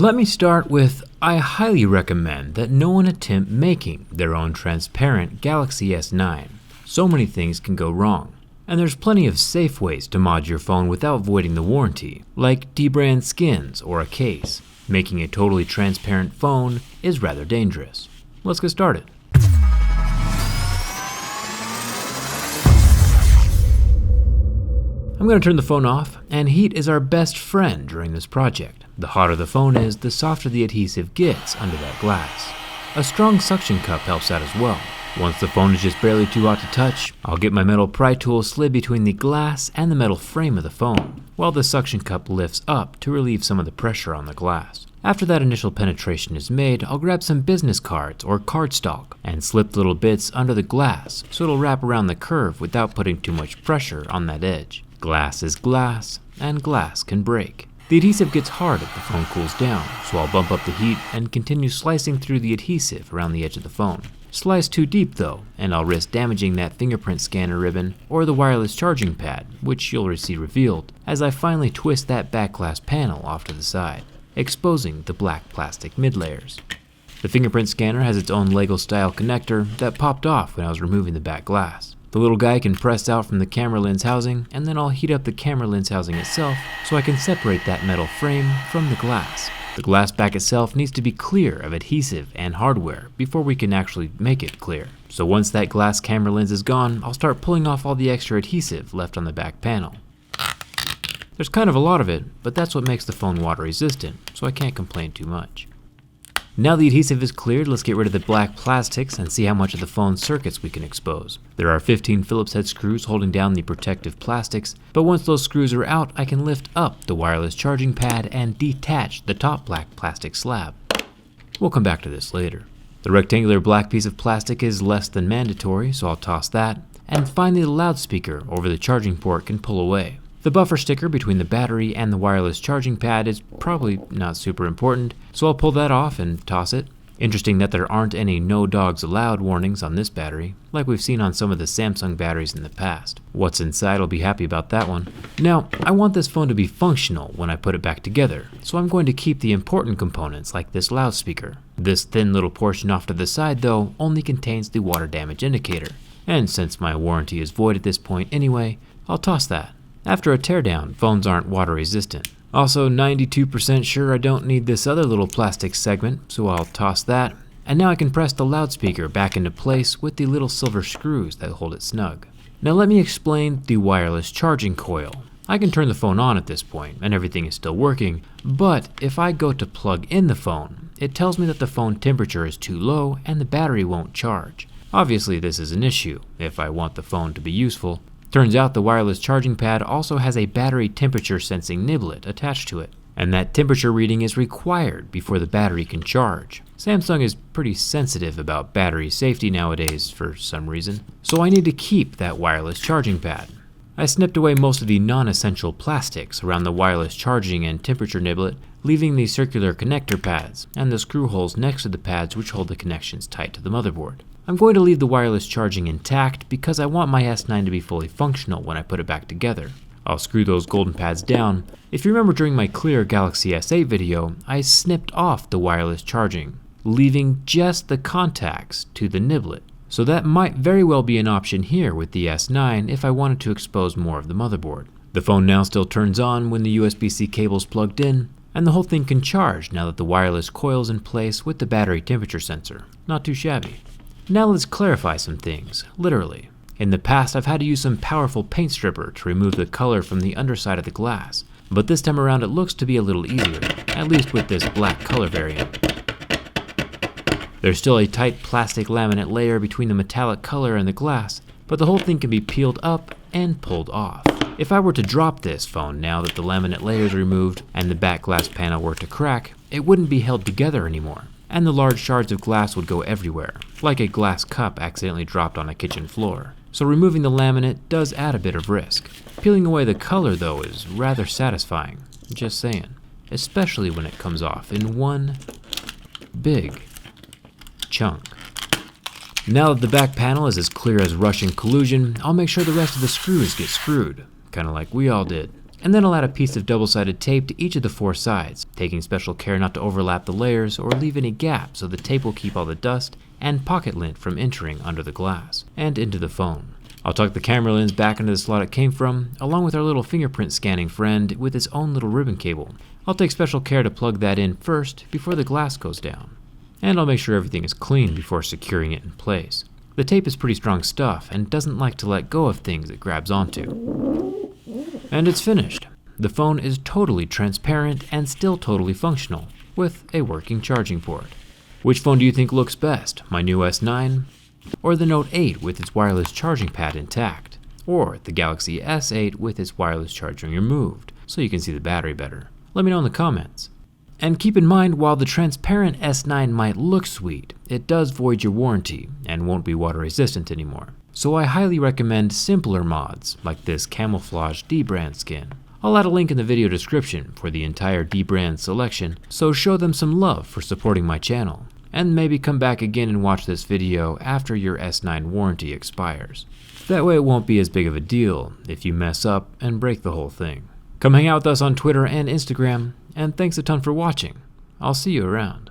Let me start with, I highly recommend that no one attempt making their own transparent Galaxy S9. So many things can go wrong. And there's plenty of safe ways to mod your phone without voiding the warranty, like debrand skins or a case. Making a totally transparent phone is rather dangerous. Let's get started. I'm going to turn the phone off, and heat is our best friend during this project. The hotter the phone is, the softer the adhesive gets under that glass. A strong suction cup helps out as well. Once the phone is just barely too hot to touch, I'll get my metal pry tool slid between the glass and the metal frame of the phone, while the suction cup lifts up to relieve some of the pressure on the glass. After that initial penetration is made, I'll grab some business cards or cardstock and slip little bits under the glass so it'll wrap around the curve without putting too much pressure on that edge. Glass is glass, and glass can break. The adhesive gets hard if the phone cools down, so I'll bump up the heat and continue slicing through the adhesive around the edge of the phone. Slice too deep though, and I'll risk damaging that fingerprint scanner ribbon or the wireless charging pad, which you'll see revealed as I finally twist that back glass panel off to the side, exposing the black plastic mid layers. The fingerprint scanner has its own Lego style connector that popped off when I was removing the back glass. The little guy can press out from the camera lens housing, and then I'll heat up the camera lens housing itself so I can separate that metal frame from the glass. The glass back itself needs to be clear of adhesive and hardware before we can actually make it clear. So once that glass camera lens is gone, I'll start pulling off all the extra adhesive left on the back panel. There's kind of a lot of it, but that's what makes the phone water resistant, so I can't complain too much. Now the adhesive is cleared, let's get rid of the black plastics and see how much of the phone's circuits we can expose. There are 15 Phillips head screws holding down the protective plastics, but once those screws are out, I can lift up the wireless charging pad and detach the top black plastic slab. We'll come back to this later. The rectangular black piece of plastic is less than mandatory, so I'll toss that, and finally the loudspeaker over the charging port can pull away. The buffer sticker between the battery and the wireless charging pad is probably not super important, so I'll pull that off and toss it. Interesting that there aren't any no dogs allowed warnings on this battery, like we've seen on some of the Samsung batteries in the past. What's inside will be happy about that one. Now, I want this phone to be functional when I put it back together, so I'm going to keep the important components like this loudspeaker. This thin little portion off to the side though only contains the water damage indicator, and since my warranty is void at this point anyway, I'll toss that. After a teardown, phones aren't water resistant. Also 92% sure I don't need this other little plastic segment, so I'll toss that. And now I can press the loudspeaker back into place with the little silver screws that hold it snug. Now let me explain the wireless charging coil. I can turn the phone on at this point and everything is still working, but if I go to plug in the phone, it tells me that the phone temperature is too low and the battery won't charge. Obviously this is an issue if I want the phone to be useful. Turns out the wireless charging pad also has a battery temperature sensing niblet attached to it, and that temperature reading is required before the battery can charge. Samsung is pretty sensitive about battery safety nowadays for some reason, so I need to keep that wireless charging pad. I snipped away most of the non-essential plastics around the wireless charging and temperature niblet, leaving the circular connector pads and the screw holes next to the pads which hold the connections tight to the motherboard. I'm going to leave the wireless charging intact because I want my S9 to be fully functional when I put it back together. I'll screw those golden pads down. If you remember during my clear Galaxy S8 video, I snipped off the wireless charging, leaving just the contacts to the niblet. So that might very well be an option here with the S9 if I wanted to expose more of the motherboard. The phone now still turns on when the USB-C cable's plugged in, and the whole thing can charge now that the wireless coil's in place with the battery temperature sensor. Not too shabby. Now let's clarify some things, literally. In the past I've had to use some powerful paint stripper to remove the color from the underside of the glass, but this time around it looks to be a little easier, at least with this black color variant. There's still a tight plastic laminate layer between the metallic color and the glass, but the whole thing can be peeled up and pulled off. If I were to drop this phone now that the laminate layer is removed and the back glass panel were to crack, it wouldn't be held together anymore, and the large shards of glass would go everywhere, like a glass cup accidentally dropped on a kitchen floor. So removing the laminate does add a bit of risk. Peeling away the color though is rather satisfying, just saying, especially when it comes off in one big chunk. Now that the back panel is as clear as Russian collusion, I'll make sure the rest of the screws get screwed, kinda like we all did. And then I'll add a piece of double-sided tape to each of the 4 sides, taking special care not to overlap the layers or leave any gaps so the tape will keep all the dust and pocket lint from entering under the glass and into the phone. I'll tuck the camera lens back into the slot it came from, along with our little fingerprint scanning friend with its own little ribbon cable. I'll take special care to plug that in first before the glass goes down. And I'll make sure everything is clean before securing it in place. The tape is pretty strong stuff and doesn't like to let go of things it grabs onto. And it's finished. The phone is totally transparent and still totally functional, with a working charging port. Which phone do you think looks best, my new S9, or the Note 8 with its wireless charging pad intact, or the Galaxy S8 with its wireless charging removed, so you can see the battery better? Let me know in the comments. And keep in mind, while the transparent S9 might look sweet, it does void your warranty and won't be water resistant anymore. So I highly recommend simpler mods, like this camouflage D-brand skin. I'll add a link in the video description for the entire D-brand selection, so show them some love for supporting my channel. And maybe come back again and watch this video after your S9 warranty expires. That way it won't be as big of a deal if you mess up and break the whole thing. Come hang out with us on Twitter and Instagram, and thanks a ton for watching. I'll see you around.